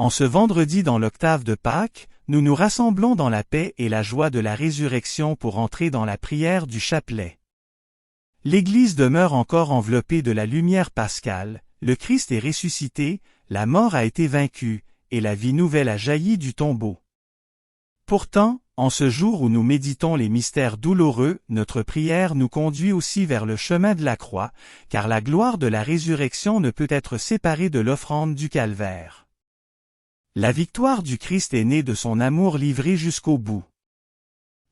En ce vendredi dans l'octave de Pâques, nous nous rassemblons dans la paix et la joie de la résurrection pour entrer dans la prière du chapelet. L'Église demeure encore enveloppée de la lumière pascale, le Christ est ressuscité, la mort a été vaincue, et la vie nouvelle a jailli du tombeau. Pourtant, en ce jour où nous méditons les mystères douloureux, notre prière nous conduit aussi vers le chemin de la croix, car la gloire de la résurrection ne peut être séparée de l'offrande du calvaire. La victoire du Christ est née de son amour livré jusqu'au bout.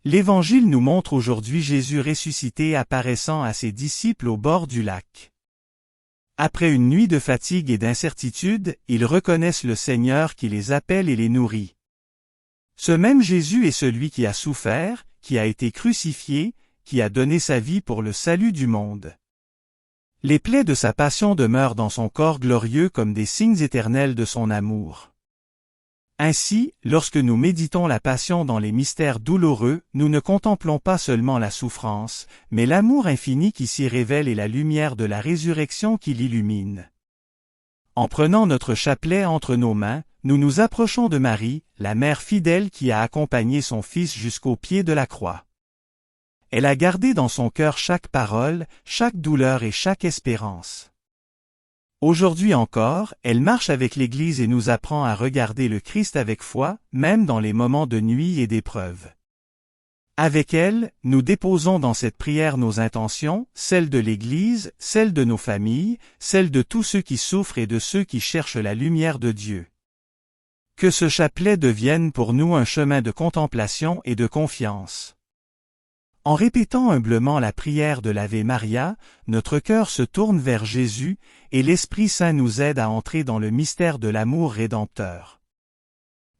L'Évangile nous montre aujourd'hui Jésus ressuscité apparaissant à ses disciples au bord du lac. Après une nuit de fatigue et d'incertitude, ils reconnaissent le Seigneur qui les appelle et les nourrit. Ce même Jésus est celui qui a souffert, qui a été crucifié, qui a donné sa vie pour le salut du monde. Les plaies de sa passion demeurent dans son corps glorieux comme des signes éternels de son amour. Ainsi, lorsque nous méditons la passion dans les mystères douloureux, nous ne contemplons pas seulement la souffrance, mais l'amour infini qui s'y révèle et la lumière de la résurrection qui l'illumine. En prenant notre chapelet entre nos mains, nous nous approchons de Marie, la mère fidèle qui a accompagné son Fils jusqu'au pied de la croix. Elle a gardé dans son cœur chaque parole, chaque douleur et chaque espérance. Aujourd'hui encore, elle marche avec l'Église et nous apprend à regarder le Christ avec foi, même dans les moments de nuit et d'épreuve. Avec elle, nous déposons dans cette prière nos intentions, celles de l'Église, celles de nos familles, celles de tous ceux qui souffrent et de ceux qui cherchent la lumière de Dieu. Que ce chapelet devienne pour nous un chemin de contemplation et de confiance. En répétant humblement la prière de l'Ave Maria, notre cœur se tourne vers Jésus, et l'Esprit Saint nous aide à entrer dans le mystère de l'amour rédempteur.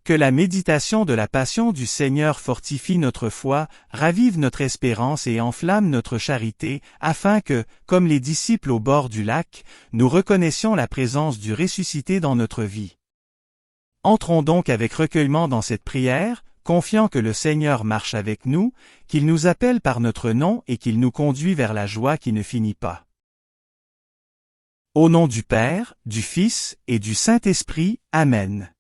Que la méditation de la passion du Seigneur fortifie notre foi, ravive notre espérance et enflamme notre charité, afin que, comme les disciples au bord du lac, nous reconnaissions la présence du ressuscité dans notre vie. Entrons donc avec recueillement dans cette prière, confiant que le Seigneur marche avec nous, qu'il nous appelle par notre nom et qu'il nous conduit vers la joie qui ne finit pas. Au nom du Père, du Fils et du Saint-Esprit, Amen.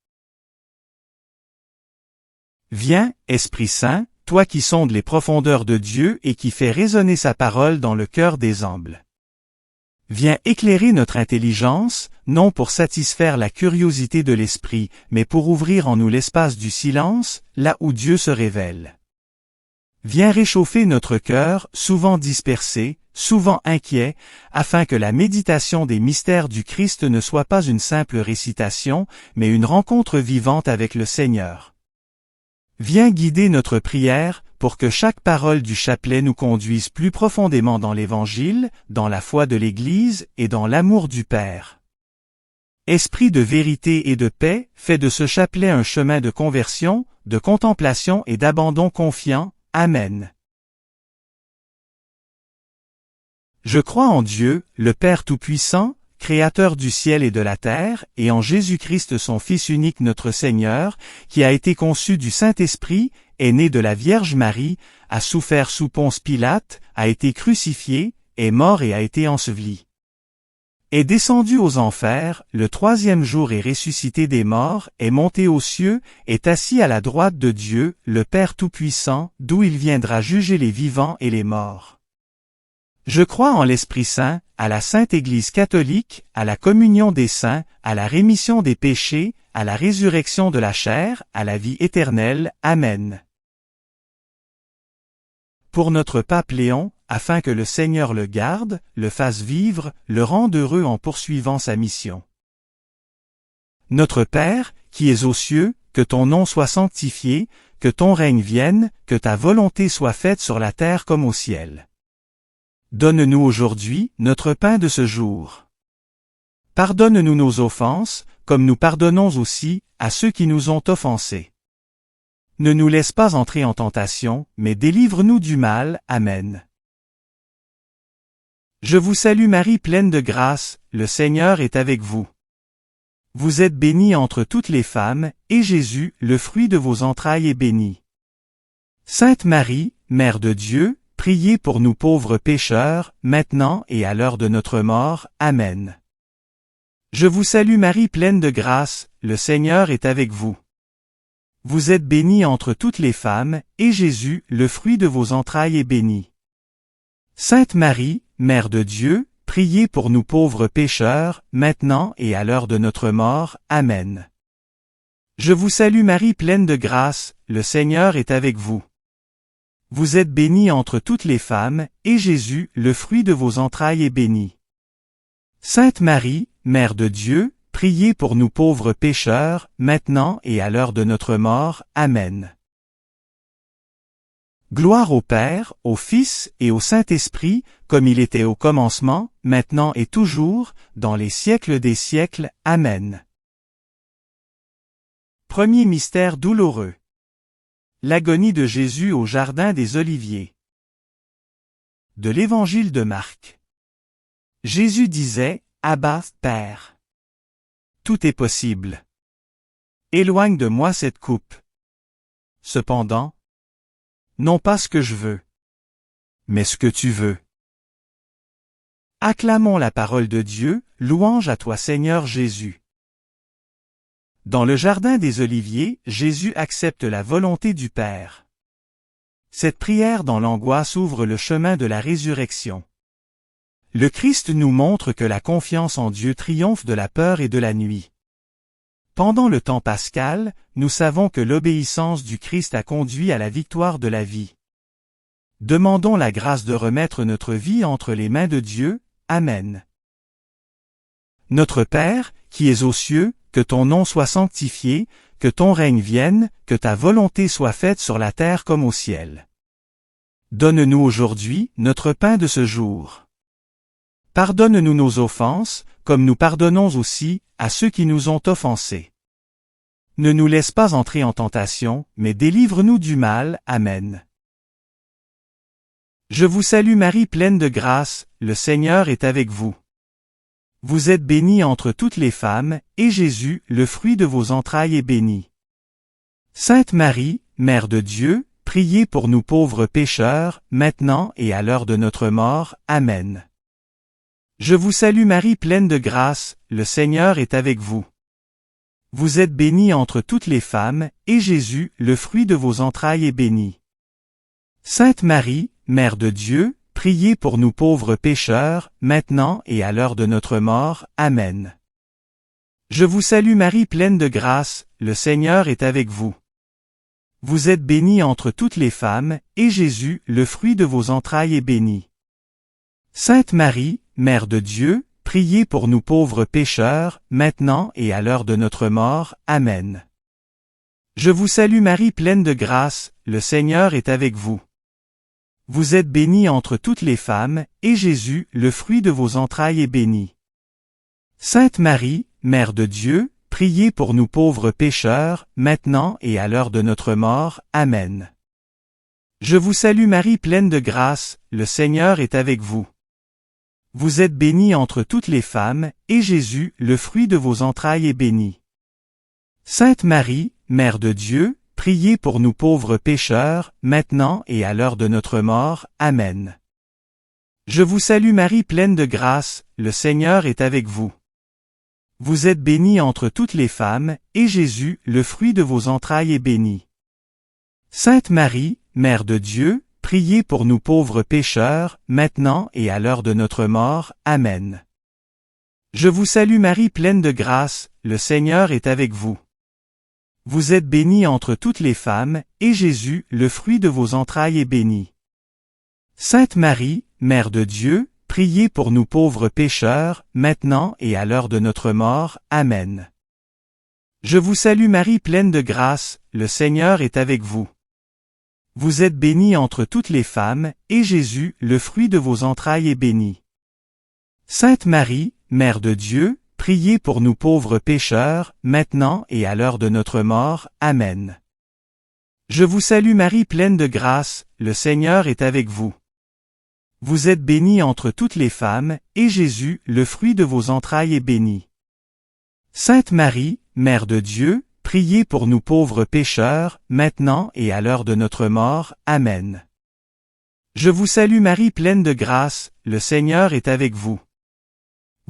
Viens, Esprit Saint, toi qui sondes les profondeurs de Dieu et qui fais résonner sa parole dans le cœur des humbles. Viens éclairer notre intelligence, non pour satisfaire la curiosité de l'esprit, mais pour ouvrir en nous l'espace du silence, là où Dieu se révèle. Viens réchauffer notre cœur, souvent dispersé, souvent inquiet, afin que la méditation des mystères du Christ ne soit pas une simple récitation, mais une rencontre vivante avec le Seigneur. Viens guider notre prière, pour que chaque parole du chapelet nous conduise plus profondément dans l'Évangile, dans la foi de l'Église et dans l'amour du Père. Esprit de vérité et de paix, fais de ce chapelet un chemin de conversion, de contemplation et d'abandon confiant. Amen. Je crois en Dieu, le Père Tout-Puissant, Créateur du ciel et de la terre, et en Jésus-Christ son Fils unique notre Seigneur, qui a été conçu du Saint-Esprit, est né de la Vierge Marie, a souffert sous Ponce Pilate, a été crucifié, est mort et a été enseveli. Est descendu aux enfers, le troisième jour est ressuscité des morts, est monté aux cieux, est assis à la droite de Dieu, le Père Tout-Puissant, d'où il viendra juger les vivants et les morts. Je crois en l'Esprit Saint, à la Sainte Église catholique, à la communion des saints, à la rémission des péchés, à la résurrection de la chair, à la vie éternelle. Amen. Pour notre pape Léon, afin que le Seigneur le garde, le fasse vivre, le rende heureux en poursuivant sa mission. Notre Père, qui es aux cieux, que ton nom soit sanctifié, que ton règne vienne, que ta volonté soit faite sur la terre comme au ciel. Donne-nous aujourd'hui notre pain de ce jour. Pardonne-nous nos offenses, comme nous pardonnons aussi à ceux qui nous ont offensés. Ne nous laisse pas entrer en tentation, mais délivre-nous du mal. Amen. Je vous salue Marie pleine de grâce, le Seigneur est avec vous. Vous êtes bénie entre toutes les femmes, et Jésus, le fruit de vos entrailles, est béni. Sainte Marie, Mère de Dieu, priez pour nous pauvres pécheurs, maintenant et à l'heure de notre mort. Amen. Je vous salue Marie pleine de grâce, le Seigneur est avec vous. Vous êtes bénie entre toutes les femmes, et Jésus, le fruit de vos entrailles, est béni. Sainte Marie, Mère de Dieu, priez pour nous pauvres pécheurs, maintenant et à l'heure de notre mort. Amen. Je vous salue Marie pleine de grâce, le Seigneur est avec vous. Vous êtes bénie entre toutes les femmes, et Jésus, le fruit de vos entrailles, est béni. Sainte Marie, Mère de Dieu, priez pour nous pauvres pécheurs, maintenant et à l'heure de notre mort. Amen. Gloire au Père, au Fils et au Saint-Esprit, comme il était au commencement, maintenant et toujours, dans les siècles des siècles. Amen. Premier mystère douloureux. L'agonie de Jésus au jardin des Oliviers. De l'Évangile de Marc. Jésus disait, « Abba, Père. Tout est possible. Éloigne de moi cette coupe. Cependant, non pas ce que je veux, mais ce que tu veux. » Acclamons la parole de Dieu, louange à toi Seigneur Jésus. Dans le jardin des Oliviers, Jésus accepte la volonté du Père. Cette prière dans l'angoisse ouvre le chemin de la résurrection. Le Christ nous montre que la confiance en Dieu triomphe de la peur et de la nuit. Pendant le temps pascal, nous savons que l'obéissance du Christ a conduit à la victoire de la vie. Demandons la grâce de remettre notre vie entre les mains de Dieu. Amen. Notre Père, qui es aux cieux, que ton nom soit sanctifié, que ton règne vienne, que ta volonté soit faite sur la terre comme au ciel. Donne-nous aujourd'hui notre pain de ce jour. Pardonne-nous nos offenses, comme nous pardonnons aussi à ceux qui nous ont offensés. Ne nous laisse pas entrer en tentation, mais délivre-nous du mal. Amen. Je vous salue Marie pleine de grâce, le Seigneur est avec vous. Vous êtes bénie entre toutes les femmes, et Jésus, le fruit de vos entrailles, est béni. Sainte Marie, Mère de Dieu, priez pour nous pauvres pécheurs, maintenant et à l'heure de notre mort. Amen. Je vous salue Marie pleine de grâce, le Seigneur est avec vous. Vous êtes bénie entre toutes les femmes, et Jésus, le fruit de vos entrailles, est béni. Sainte Marie, Mère de Dieu, priez pour nous pauvres pécheurs, maintenant et à l'heure de notre mort. Amen. Je vous salue Marie pleine de grâce, le Seigneur est avec vous. Vous êtes bénie entre toutes les femmes, et Jésus, le fruit de vos entrailles, est béni. Sainte Marie, Mère de Dieu, priez pour nous pauvres pécheurs, maintenant et à l'heure de notre mort. Amen. Je vous salue Marie pleine de grâce, le Seigneur est avec vous. Vous êtes bénie entre toutes les femmes, et Jésus, le fruit de vos entrailles, est béni. Sainte Marie, Mère de Dieu, priez pour nous pauvres pécheurs, maintenant et à l'heure de notre mort. Amen. Je vous salue Marie pleine de grâce, le Seigneur est avec vous. Vous êtes bénie entre toutes les femmes, et Jésus, le fruit de vos entrailles, est béni. Sainte Marie, Mère de Dieu, priez pour nous pauvres pécheurs, maintenant et à l'heure de notre mort. Amen. Je vous salue Marie pleine de grâce, le Seigneur est avec vous. Vous êtes bénie entre toutes les femmes, et Jésus, le fruit de vos entrailles, est béni. Sainte Marie, Mère de Dieu, priez pour nous pauvres pécheurs, maintenant et à l'heure de notre mort. Amen. Je vous salue Marie pleine de grâce, le Seigneur est avec vous. Vous êtes bénie entre toutes les femmes, et Jésus, le fruit de vos entrailles, est béni. Sainte Marie, Mère de Dieu, priez pour nous pauvres pécheurs, maintenant et à l'heure de notre mort. Amen. Je vous salue Marie pleine de grâce, le Seigneur est avec vous. Vous êtes bénie entre toutes les femmes, et Jésus, le fruit de vos entrailles, est béni. Sainte Marie, Mère de Dieu, priez pour nous pauvres pécheurs, maintenant et à l'heure de notre mort. Amen. Je vous salue Marie pleine de grâce, le Seigneur est avec vous. Vous êtes bénie entre toutes les femmes, et Jésus, le fruit de vos entrailles, est béni. Sainte Marie, Mère de Dieu, priez pour nous pauvres pécheurs, maintenant et à l'heure de notre mort. Amen. Je vous salue Marie pleine de grâce, le Seigneur est avec vous.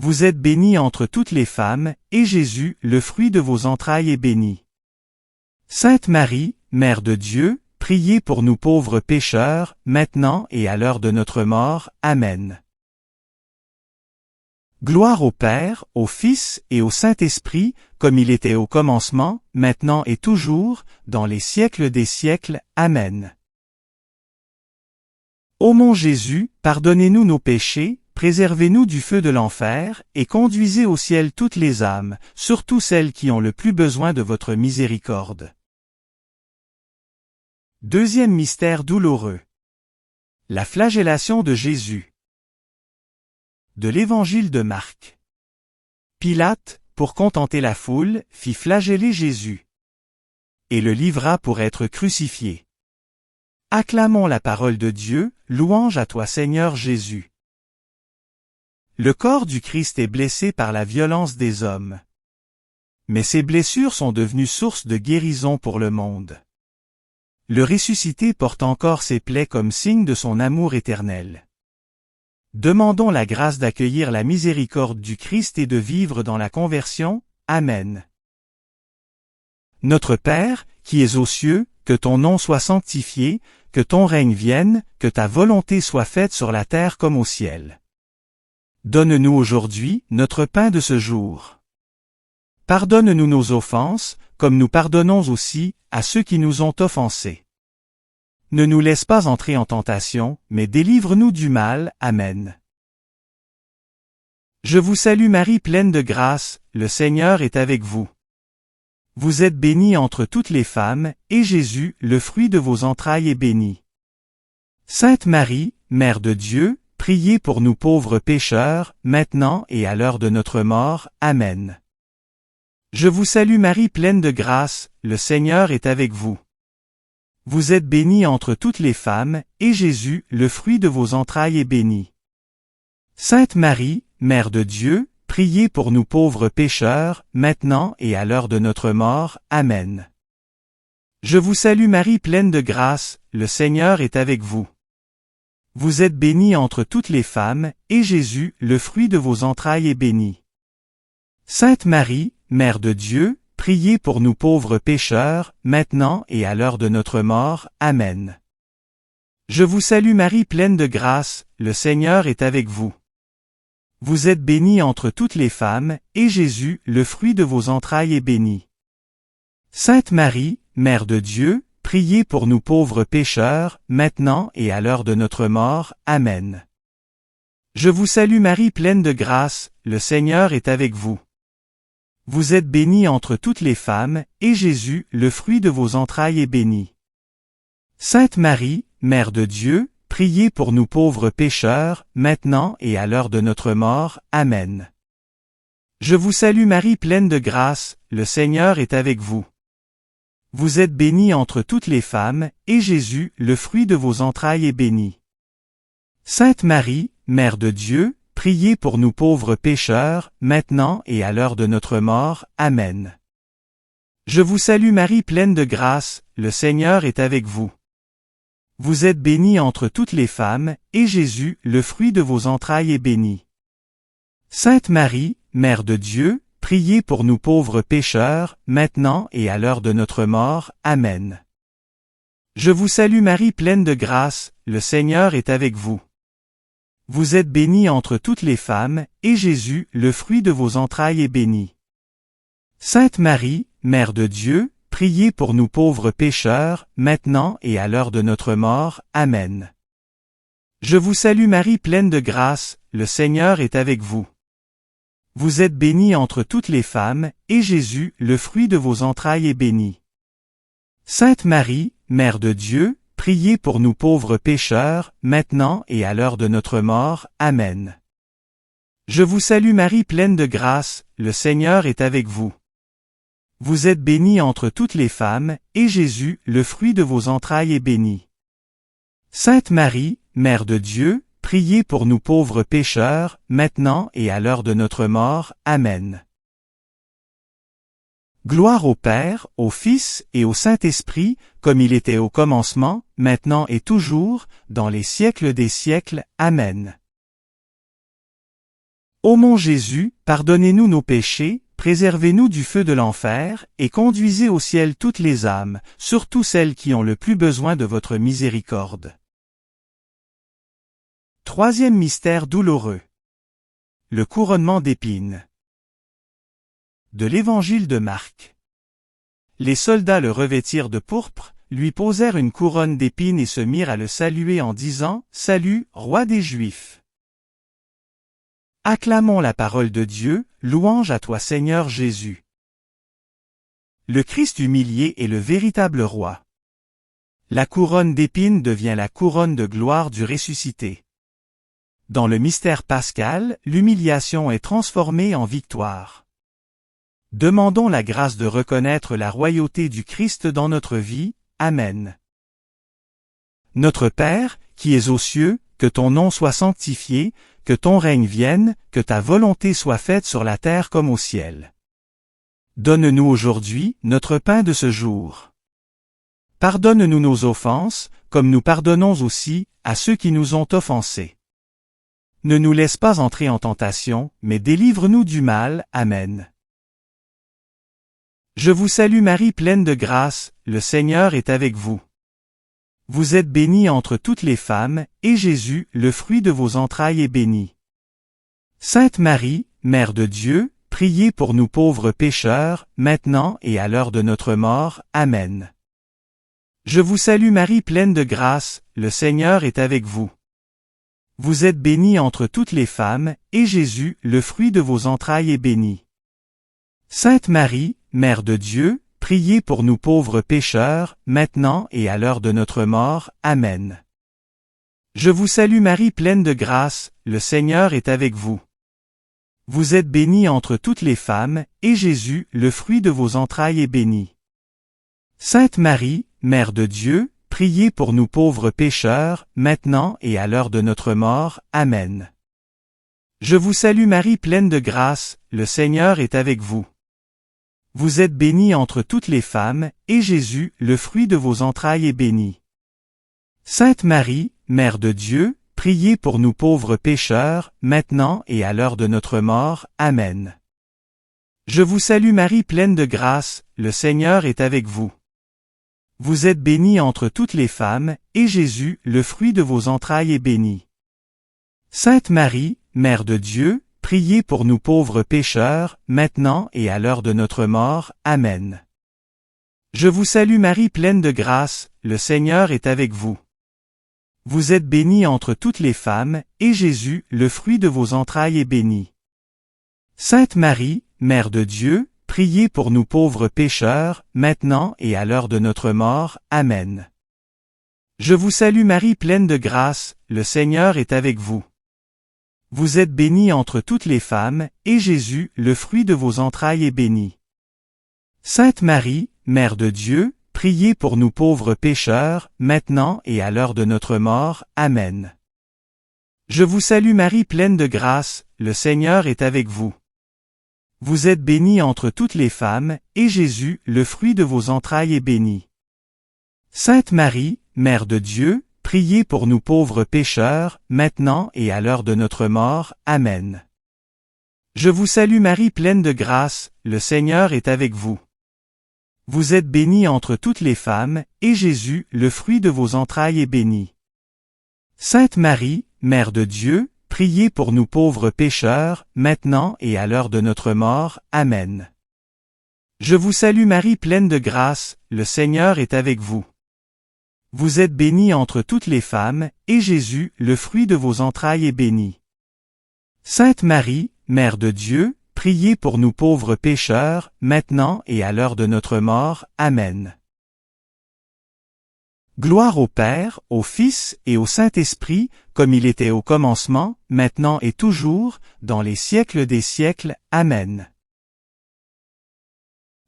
Vous êtes bénie entre toutes les femmes, et Jésus, le fruit de vos entrailles, est béni. Sainte Marie, Mère de Dieu, priez pour nous pauvres pécheurs, maintenant et à l'heure de notre mort. Amen. Gloire au Père, au Fils et au Saint-Esprit, comme il était au commencement, maintenant et toujours, dans les siècles des siècles. Amen. Ô mon Jésus, pardonnez-nous nos péchés, préservez-nous du feu de l'enfer, et conduisez au ciel toutes les âmes, surtout celles qui ont le plus besoin de votre miséricorde. Deuxième mystère douloureux. La flagellation de Jésus. De l'Évangile de Marc. Pilate, pour contenter la foule, fit flageller Jésus. Et le livra pour être crucifié. Acclamons la parole de Dieu, louange à toi Seigneur Jésus. Le corps du Christ est blessé par la violence des hommes. Mais ces blessures sont devenues source de guérison pour le monde. Le ressuscité porte encore ses plaies comme signe de son amour éternel. Demandons la grâce d'accueillir la miséricorde du Christ et de vivre dans la conversion. Amen. Notre Père, qui es aux cieux, que ton nom soit sanctifié, que ton règne vienne, que ta volonté soit faite sur la terre comme au ciel. Donne-nous aujourd'hui notre pain de ce jour. Pardonne-nous nos offenses, comme nous pardonnons aussi à ceux qui nous ont offensés. Ne nous laisse pas entrer en tentation, mais délivre-nous du mal. Amen. Je vous salue Marie pleine de grâce, le Seigneur est avec vous. Vous êtes bénie entre toutes les femmes, et Jésus, le fruit de vos entrailles, est béni. Sainte Marie, Mère de Dieu, priez pour nous pauvres pécheurs, maintenant et à l'heure de notre mort. Amen. Je vous salue Marie pleine de grâce, le Seigneur est avec vous. Vous êtes bénie entre toutes les femmes, et Jésus, le fruit de vos entrailles, est béni. Sainte Marie, Mère de Dieu, priez pour nous pauvres pécheurs, maintenant et à l'heure de notre mort. Amen. Je vous salue Marie pleine de grâce, le Seigneur est avec vous. Vous êtes bénie entre toutes les femmes, et Jésus, le fruit de vos entrailles, est béni. Sainte Marie, Mère de Dieu, priez pour nous pauvres pécheurs, maintenant et à l'heure de notre mort. Amen. Je vous salue Marie pleine de grâce, le Seigneur est avec vous. Vous êtes bénie entre toutes les femmes, et Jésus, le fruit de vos entrailles, est béni. Sainte Marie, Mère de Dieu, priez pour nous pauvres pécheurs, maintenant et à l'heure de notre mort. Amen. Je vous salue Marie pleine de grâce, le Seigneur est avec vous. Vous êtes bénie entre toutes les femmes, et Jésus, le fruit de vos entrailles, est béni. Sainte Marie, Mère de Dieu, priez pour nous pauvres pécheurs, maintenant et à l'heure de notre mort. Amen. Je vous salue Marie pleine de grâce, le Seigneur est avec vous. Vous êtes bénie entre toutes les femmes, et Jésus, le fruit de vos entrailles, est béni. Sainte Marie, Mère de Dieu, priez pour nous pauvres pécheurs, maintenant et à l'heure de notre mort. Amen. Je vous salue Marie pleine de grâce, le Seigneur est avec vous. Vous êtes bénie entre toutes les femmes, et Jésus, le fruit de vos entrailles, est béni. Sainte Marie, Mère de Dieu, priez pour nous pauvres pécheurs, maintenant et à l'heure de notre mort. Amen. Je vous salue Marie pleine de grâce, le Seigneur est avec vous. Vous êtes bénie entre toutes les femmes, et Jésus, le fruit de vos entrailles, est béni. Sainte Marie, Mère de Dieu, priez pour nous pauvres pécheurs, maintenant et à l'heure de notre mort. Amen. Je vous salue Marie pleine de grâce, le Seigneur est avec vous. Vous êtes bénie entre toutes les femmes, et Jésus, le fruit de vos entrailles, est béni. Sainte Marie, Mère de Dieu, priez pour nous pauvres pécheurs, maintenant et à l'heure de notre mort. Amen. Je vous salue Marie pleine de grâce, le Seigneur est avec vous. Vous êtes bénie entre toutes les femmes, et Jésus, le fruit de vos entrailles, est béni. Sainte Marie, Mère de Dieu, priez pour nous pauvres pécheurs, maintenant et à l'heure de notre mort. Amen. Gloire au Père, au Fils et au Saint-Esprit, comme il était au commencement, maintenant et toujours, dans les siècles des siècles. Amen. Ô mon Jésus, pardonnez-nous nos péchés, préservez-nous du feu de l'enfer, et conduisez au ciel toutes les âmes, surtout celles qui ont le plus besoin de votre miséricorde. Troisième mystère douloureux. Le couronnement d'épines. De l'Évangile de Marc. Les soldats le revêtirent de pourpre, lui posèrent une couronne d'épines et se mirent à le saluer en disant « Salut, roi des Juifs !» Acclamons la parole de Dieu, louange à toi Seigneur Jésus. Le Christ humilié est le véritable roi. La couronne d'épines devient la couronne de gloire du ressuscité. Dans le mystère pascal, l'humiliation est transformée en victoire. Demandons la grâce de reconnaître la royauté du Christ dans notre vie. Amen. Notre Père, qui es aux cieux, que ton nom soit sanctifié, que ton règne vienne, que ta volonté soit faite sur la terre comme au ciel. Donne-nous aujourd'hui notre pain de ce jour. Pardonne-nous nos offenses, comme nous pardonnons aussi à ceux qui nous ont offensés. Ne nous laisse pas entrer en tentation, mais délivre-nous du mal. Amen. Je vous salue Marie pleine de grâce, le Seigneur est avec vous. Vous êtes bénie entre toutes les femmes, et Jésus, le fruit de vos entrailles, est béni. Sainte Marie, Mère de Dieu, priez pour nous pauvres pécheurs, maintenant et à l'heure de notre mort. Amen. Je vous salue Marie pleine de grâce, le Seigneur est avec vous. Vous êtes bénie entre toutes les femmes, et Jésus, le fruit de vos entrailles, est béni. Sainte Marie, Mère de Dieu, priez pour nous pauvres pécheurs, maintenant et à l'heure de notre mort. Amen. Je vous salue Marie pleine de grâce, le Seigneur est avec vous. Vous êtes bénie entre toutes les femmes, et Jésus, le fruit de vos entrailles, est béni. Sainte Marie, Mère de Dieu, priez pour nous pauvres pécheurs, maintenant et à l'heure de notre mort. Amen. Je vous salue Marie pleine de grâce, le Seigneur est avec vous. Vous êtes bénie entre toutes les femmes, et Jésus, le fruit de vos entrailles, est béni. Sainte Marie, Mère de Dieu, priez pour nous pauvres pécheurs, maintenant et à l'heure de notre mort. Amen. Je vous salue Marie pleine de grâce, le Seigneur est avec vous. Vous êtes bénie entre toutes les femmes, et Jésus, le fruit de vos entrailles, est béni. Sainte Marie, Mère de Dieu, priez pour nous pauvres pécheurs, maintenant et à l'heure de notre mort. Amen. Je vous salue Marie pleine de grâce, le Seigneur est avec vous. Vous êtes bénie entre toutes les femmes, et Jésus, le fruit de vos entrailles, est béni. Sainte Marie, Mère de Dieu, priez pour nous pauvres pécheurs, maintenant et à l'heure de notre mort. Amen. Je vous salue Marie pleine de grâce, le Seigneur est avec vous. Vous êtes bénie entre toutes les femmes, et Jésus, le fruit de vos entrailles, est béni. Sainte Marie, Mère de Dieu, priez pour nous pauvres pécheurs, maintenant et à l'heure de notre mort. Amen. Je vous salue Marie pleine de grâce, le Seigneur est avec vous. Vous êtes bénie entre toutes les femmes, et Jésus, le fruit de vos entrailles, est béni. Sainte Marie, Mère de Dieu, priez pour nous pauvres pécheurs, maintenant et à l'heure de notre mort. Amen. Je vous salue Marie pleine de grâce, le Seigneur est avec vous. Vous êtes bénie entre toutes les femmes, et Jésus, le fruit de vos entrailles, est béni. Sainte Marie, Mère de Dieu, priez pour nous pauvres pécheurs, maintenant et à l'heure de notre mort. Amen. Je vous salue Marie pleine de grâce, le Seigneur est avec vous. Vous êtes bénie entre toutes les femmes, et Jésus, le fruit de vos entrailles, est béni. Sainte Marie, Mère de Dieu, priez pour nous pauvres pécheurs, maintenant et à l'heure de notre mort. Amen. Gloire au Père, au Fils et au Saint-Esprit, comme il était au commencement, maintenant et toujours, dans les siècles des siècles. Amen.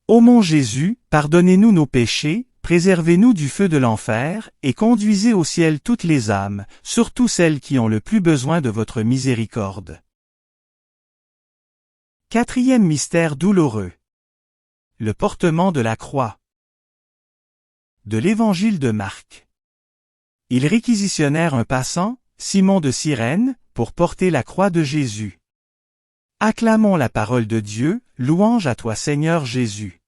Ô mon Jésus, pardonnez-nous nos péchés, préservez-nous du feu de l'enfer, et conduisez au ciel toutes les âmes, surtout celles qui ont le plus besoin de votre miséricorde. Quatrième mystère douloureux. Le portement de la croix. De l'Évangile de Marc. Ils réquisitionnèrent un passant, Simon de Cyrène, pour porter la croix de Jésus. Acclamons la parole de Dieu, louange à toi Seigneur Jésus.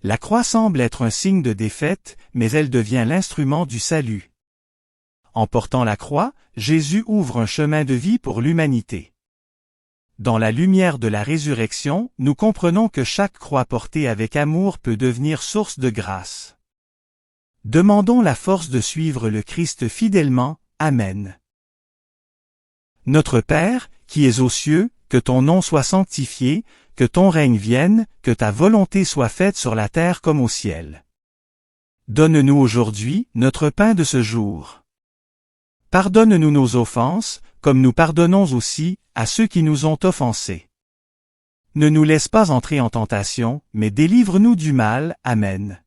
La croix semble être un signe de défaite, mais elle devient l'instrument du salut. En portant la croix, Jésus ouvre un chemin de vie pour l'humanité. Dans la lumière de la résurrection, nous comprenons que chaque croix portée avec amour peut devenir source de grâce. Demandons la force de suivre le Christ fidèlement. Amen. Notre Père, qui es aux cieux, que ton nom soit sanctifié, que ton règne vienne, que ta volonté soit faite sur la terre comme au ciel. Donne-nous aujourd'hui notre pain de ce jour. Pardonne-nous nos offenses, comme nous pardonnons aussi à ceux qui nous ont offensés. Ne nous laisse pas entrer en tentation, mais délivre-nous du mal. Amen.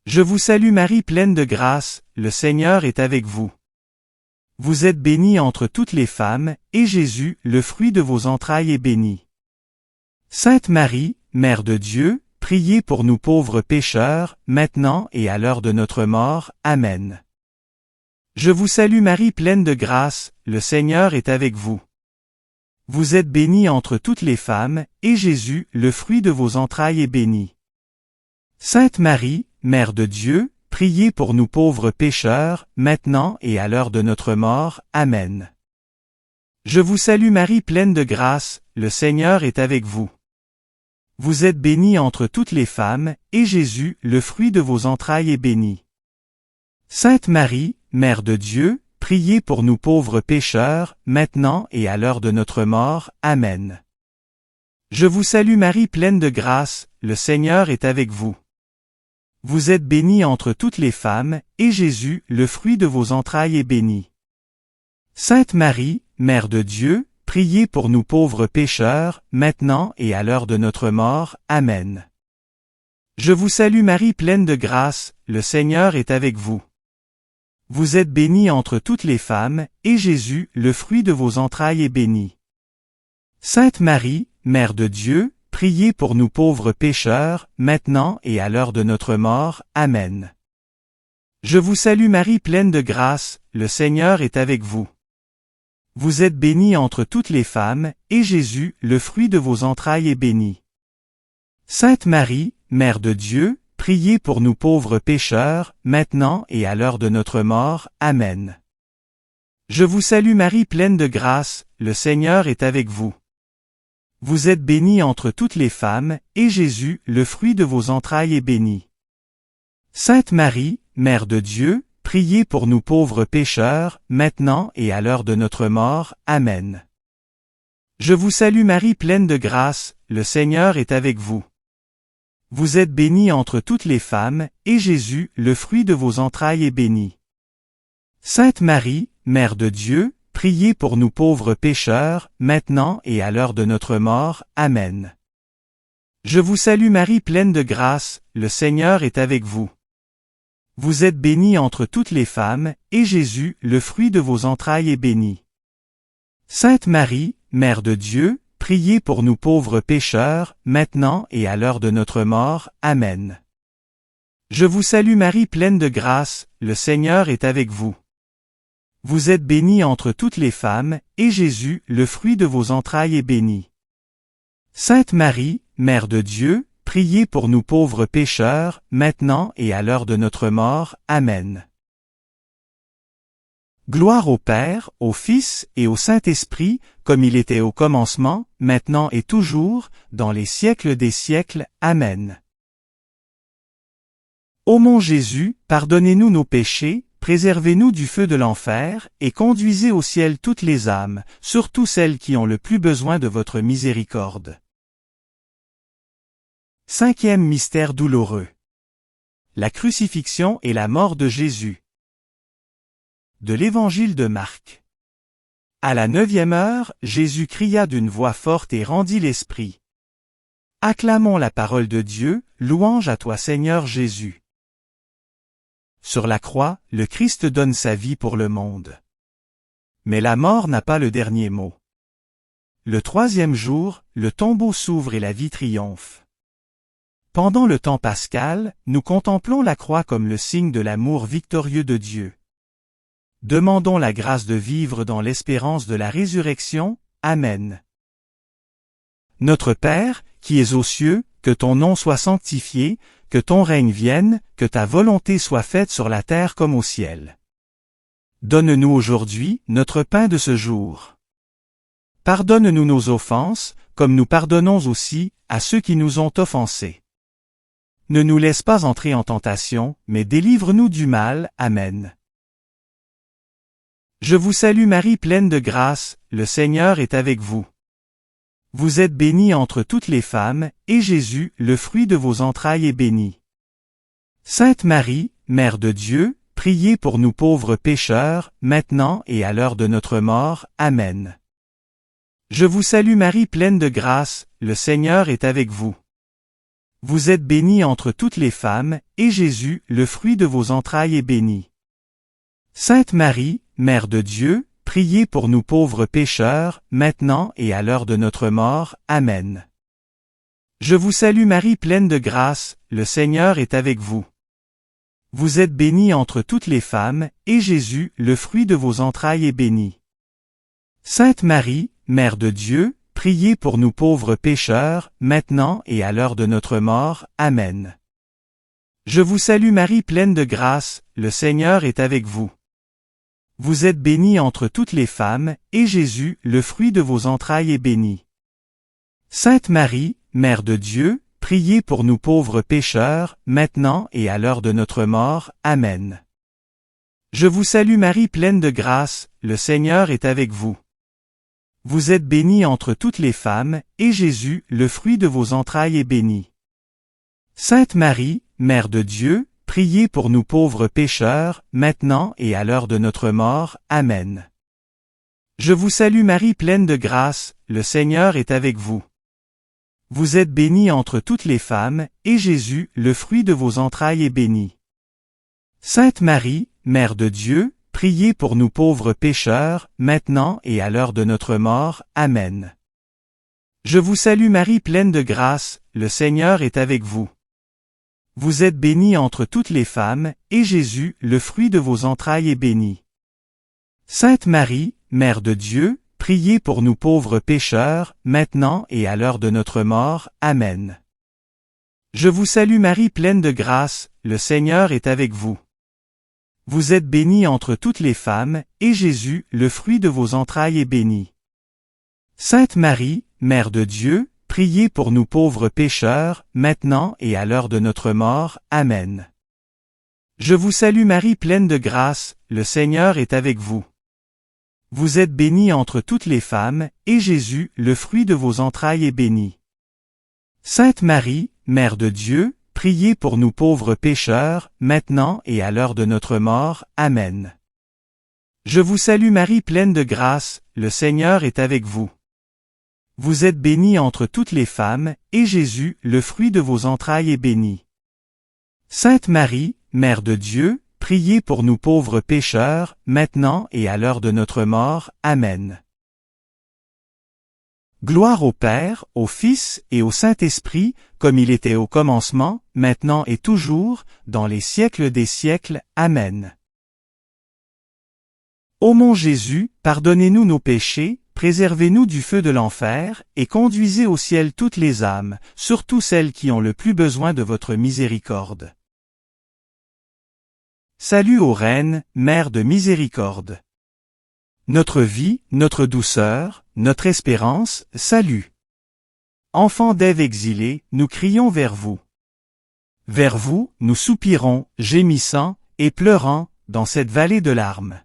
Je vous salue Marie pleine de grâce, le Seigneur est avec vous. Vous êtes bénie entre toutes les femmes, et Jésus, le fruit de vos entrailles, est béni. Sainte Marie, Mère de Dieu, priez pour nous pauvres pécheurs, maintenant et à l'heure de notre mort. Amen. Je vous salue Marie pleine de grâce, le Seigneur est avec vous. Vous êtes bénie entre toutes les femmes, et Jésus, le fruit de vos entrailles, est béni. Sainte Marie, Mère de Dieu, priez pour nous pauvres pécheurs, maintenant et à l'heure de notre mort. Amen. Je vous salue Marie pleine de grâce, le Seigneur est avec vous. Vous êtes bénie entre toutes les femmes, et Jésus, le fruit de vos entrailles, est béni. Sainte Marie, Mère de Dieu, priez pour nous pauvres pécheurs, maintenant et à l'heure de notre mort. Amen. Je vous salue Marie pleine de grâce, le Seigneur est avec vous. Vous êtes bénie entre toutes les femmes, et Jésus, le fruit de vos entrailles, est béni. Sainte Marie, Mère de Dieu, priez pour nous pauvres pécheurs, maintenant et à l'heure de notre mort. Amen. Je vous salue Marie pleine de grâce, le Seigneur est avec vous. Vous êtes bénie entre toutes les femmes, et Jésus, le fruit de vos entrailles, est béni. Sainte Marie, Mère de Dieu, priez pour nous pauvres pécheurs, maintenant et à l'heure de notre mort. Amen. Je vous salue Marie pleine de grâce, le Seigneur est avec vous. Vous êtes bénie entre toutes les femmes, et Jésus, le fruit de vos entrailles, est béni. Sainte Marie, Mère de Dieu, priez pour nous pauvres pécheurs, maintenant et à l'heure de notre mort. Amen. Je vous salue Marie pleine de grâce, le Seigneur est avec vous. Vous êtes bénie entre toutes les femmes, et Jésus, le fruit de vos entrailles, est béni. Sainte Marie, Mère de Dieu, priez pour nous pauvres pécheurs, maintenant et à l'heure de notre mort. Amen. Je vous salue Marie pleine de grâce, le Seigneur est avec vous. Vous êtes bénie entre toutes les femmes, et Jésus, le fruit de vos entrailles, est béni. Sainte Marie, Mère de Dieu, priez pour nous pauvres pécheurs, maintenant et à l'heure de notre mort. Amen. Je vous salue Marie pleine de grâce, le Seigneur est avec vous. Vous êtes bénie entre toutes les femmes, et Jésus, le fruit de vos entrailles, est béni. Sainte Marie, Mère de Dieu, priez pour nous pauvres pécheurs, maintenant et à l'heure de notre mort. Amen. Je vous salue Marie pleine de grâce, le Seigneur est avec vous. Vous êtes bénie entre toutes les femmes, et Jésus, le fruit de vos entrailles, est béni. Sainte Marie, Mère de Dieu, priez pour nous pauvres pécheurs, maintenant et à l'heure de notre mort. Amen. Gloire au Père, au Fils et au Saint-Esprit, comme il était au commencement, maintenant et toujours, dans les siècles des siècles. Amen. Ô mon Jésus, pardonnez-nous nos péchés, préservez-nous du feu de l'enfer, et conduisez au ciel toutes les âmes, surtout celles qui ont le plus besoin de votre miséricorde. Cinquième mystère douloureux. La crucifixion et la mort de Jésus. De l'Évangile de Marc. À la 9e heure, Jésus cria d'une voix forte et rendit l'esprit. Acclamons la parole de Dieu, louange à toi Seigneur Jésus. Sur la croix, le Christ donne sa vie pour le monde. Mais la mort n'a pas le dernier mot. Le 3e jour, le tombeau s'ouvre et la vie triomphe. Pendant le temps pascal, nous contemplons la croix comme le signe de l'amour victorieux de Dieu. demandons la grâce de vivre dans l'espérance de la résurrection. Amen. Notre Père, qui es aux cieux, que ton nom soit sanctifié, que ton règne vienne, que ta volonté soit faite sur la terre comme au ciel. Donne-nous aujourd'hui notre pain de ce jour. Pardonne-nous nos offenses, comme nous pardonnons aussi à ceux qui nous ont offensés. Ne nous laisse pas entrer en tentation, mais délivre-nous du mal. Amen. Je vous salue Marie pleine de grâce, le Seigneur est avec vous. Vous êtes bénie entre toutes les femmes, et Jésus, le fruit de vos entrailles, est béni. Sainte Marie, Mère de Dieu, priez pour nous pauvres pécheurs, maintenant et à l'heure de notre mort. Amen. Je vous salue Marie pleine de grâce, le Seigneur est avec vous. Vous êtes bénie entre toutes les femmes, et Jésus, le fruit de vos entrailles, est béni. Sainte Marie, Mère de Dieu, priez pour nous pauvres pécheurs, maintenant et à l'heure de notre mort. Amen. Je vous salue Marie pleine de grâce, le Seigneur est avec vous. Vous êtes bénie entre toutes les femmes, et Jésus, le fruit de vos entrailles, est béni. Sainte Marie, Mère de Dieu, priez pour nous pauvres pécheurs, maintenant et à l'heure de notre mort. Amen. Je vous salue Marie pleine de grâce, le Seigneur est avec vous. Vous êtes bénie entre toutes les femmes, et Jésus, le fruit de vos entrailles, est béni. Sainte Marie, Mère de Dieu, priez pour nous pauvres pécheurs, maintenant et à l'heure de notre mort. Amen. Je vous salue Marie pleine de grâce, le Seigneur est avec vous. Vous êtes bénie entre toutes les femmes, et Jésus, le fruit de vos entrailles, est béni. Sainte Marie, Mère de Dieu, priez pour nous pauvres pécheurs, maintenant et à l'heure de notre mort. Amen. Je vous salue Marie pleine de grâce, le Seigneur est avec vous. Vous êtes bénie entre toutes les femmes, et Jésus, le fruit de vos entrailles, est béni. Sainte Marie, Mère de Dieu, priez pour nous pauvres pécheurs, maintenant et à l'heure de notre mort. Amen. Je vous salue Marie pleine de grâce, le Seigneur est avec vous. Vous êtes bénie entre toutes les femmes, et Jésus, le fruit de vos entrailles, est béni. Sainte Marie, Mère de Dieu, priez pour nous pauvres pécheurs, maintenant et à l'heure de notre mort. Amen. Je vous salue Marie pleine de grâce, le Seigneur est avec vous. Vous êtes bénie entre toutes les femmes, et Jésus, le fruit de vos entrailles, est béni. Sainte Marie, Mère de Dieu, priez pour nous pauvres pécheurs, maintenant et à l'heure de notre mort. Amen. Je vous salue Marie pleine de grâce, le Seigneur est avec vous. Vous êtes bénie entre toutes les femmes, et Jésus, le fruit de vos entrailles, est béni. Sainte Marie, Mère de Dieu, priez pour nous pauvres pécheurs, maintenant et à l'heure de notre mort. Amen. Je vous salue Marie pleine de grâce, le Seigneur est avec vous. Vous êtes bénie entre toutes les femmes, et Jésus, le fruit de vos entrailles, est béni. Sainte Marie, Mère de Dieu, priez pour nous pauvres pécheurs, maintenant et à l'heure de notre mort. Amen. Gloire au Père, au Fils et au Saint-Esprit, comme il était au commencement, maintenant et toujours, dans les siècles des siècles. Amen. Ô mon Jésus, pardonnez-nous nos péchés, préservez-nous du feu de l'enfer, et conduisez au ciel toutes les âmes, surtout celles qui ont le plus besoin de votre miséricorde. Salut ô Reine, Mère de miséricorde. Notre vie, notre douceur, notre espérance, salut. Enfants d'Ève exilés, nous crions vers vous. Vers vous, nous soupirons, gémissant, et pleurant, dans cette vallée de larmes.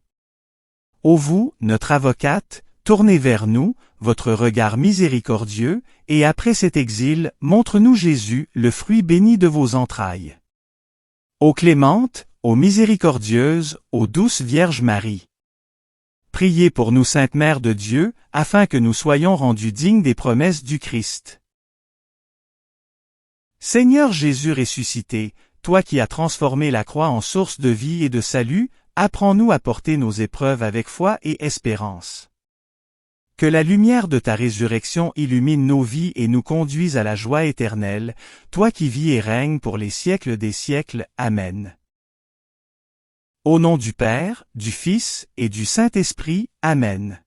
Ô vous, notre avocate, tournez vers nous, votre regard miséricordieux, et après cet exil, montre-nous Jésus, le fruit béni de vos entrailles. Ô clémente, ô miséricordieuse, ô douce Vierge Marie. Priez pour nous Sainte Mère de Dieu, afin que nous soyons rendus dignes des promesses du Christ. Seigneur Jésus ressuscité, toi qui as transformé la croix en source de vie et de salut, apprends-nous à porter nos épreuves avec foi et espérance. Que la lumière de ta résurrection illumine nos vies et nous conduise à la joie éternelle, toi qui vis et règnes pour les siècles des siècles. Amen. Au nom du Père, du Fils et du Saint-Esprit, Amen.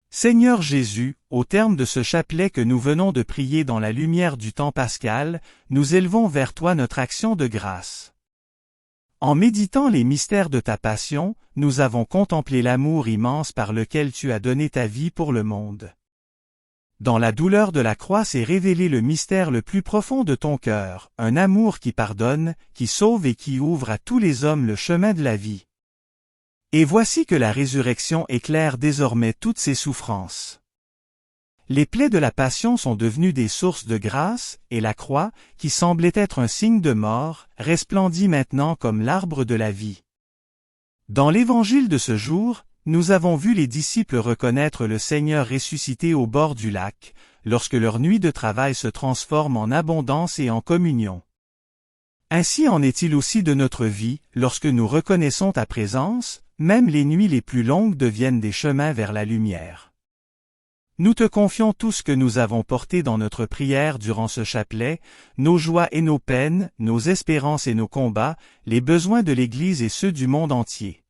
Seigneur Jésus, au terme de ce chapelet que nous venons de prier dans la lumière du temps pascal, nous élevons vers toi notre action de grâce. En méditant les mystères de ta passion, nous avons contemplé l'amour immense par lequel tu as donné ta vie pour le monde. Dans la douleur de la croix s'est révélé le mystère le plus profond de ton cœur, un amour qui pardonne, qui sauve et qui ouvre à tous les hommes le chemin de la vie. Et voici que la résurrection éclaire désormais toutes ces souffrances. Les plaies de la passion sont devenues des sources de grâce, et la croix, qui semblait être un signe de mort, resplendit maintenant comme l'arbre de la vie. Dans l'évangile de ce jour, nous avons vu les disciples reconnaître le Seigneur ressuscité au bord du lac, lorsque leur nuit de travail se transforme en abondance et en communion. Ainsi en est-il aussi de notre vie, lorsque nous reconnaissons ta présence, même les nuits les plus longues deviennent des chemins vers la lumière. Nous te confions tout ce que nous avons porté dans notre prière durant ce chapelet, nos joies et nos peines, nos espérances et nos combats, les besoins de l'Église et ceux du monde entier.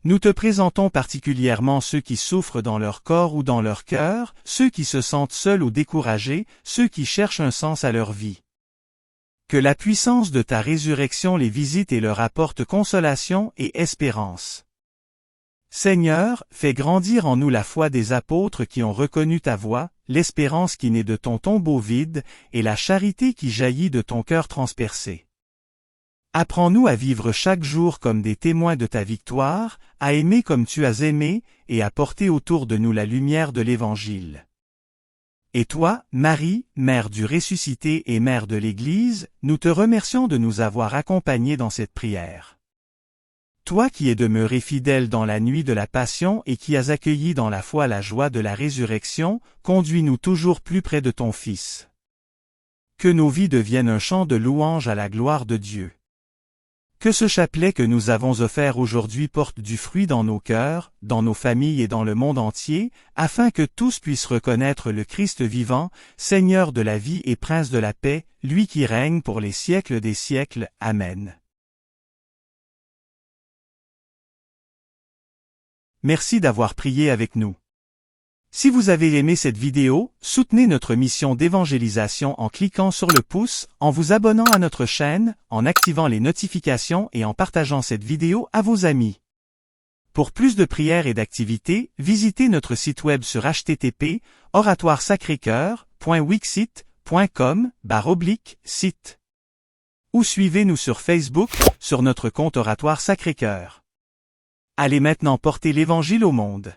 Nous te présentons particulièrement ceux qui souffrent dans leur corps ou dans leur cœur, ceux qui se sentent seuls ou découragés, ceux qui cherchent un sens à leur vie. Que la puissance de ta résurrection les visite et leur apporte consolation et espérance. Seigneur, fais grandir en nous la foi des apôtres qui ont reconnu ta voix, l'espérance qui naît de ton tombeau vide, et la charité qui jaillit de ton cœur transpercé. Apprends-nous à vivre chaque jour comme des témoins de ta victoire, à aimer comme tu as aimé, et à porter autour de nous la lumière de l'Évangile. Et toi, Marie, Mère du ressuscité et Mère de l'Église, nous te remercions de nous avoir accompagnés dans cette prière. Toi qui es demeuré fidèle dans la nuit de la Passion et qui as accueilli dans la foi la joie de la résurrection, conduis-nous toujours plus près de ton Fils. Que nos vies deviennent un chant de louange à la gloire de Dieu. Que ce chapelet que nous avons offert aujourd'hui porte du fruit dans nos cœurs, dans nos familles et dans le monde entier, afin que tous puissent reconnaître le Christ vivant, Seigneur de la vie et Prince de la paix, lui qui règne pour les siècles des siècles. Amen. Merci d'avoir prié avec nous. Si vous avez aimé cette vidéo, soutenez notre mission d'évangélisation en cliquant sur le pouce, en vous abonnant à notre chaîne, en activant les notifications et en partageant cette vidéo à vos amis. Pour plus de prières et d'activités, visitez notre site web sur http://oratoiresacrécoeur.wixsite.com/site. Ou suivez-nous sur Facebook, sur notre compte Oratoire Sacré-Cœur. Allez maintenant porter l'Évangile au monde.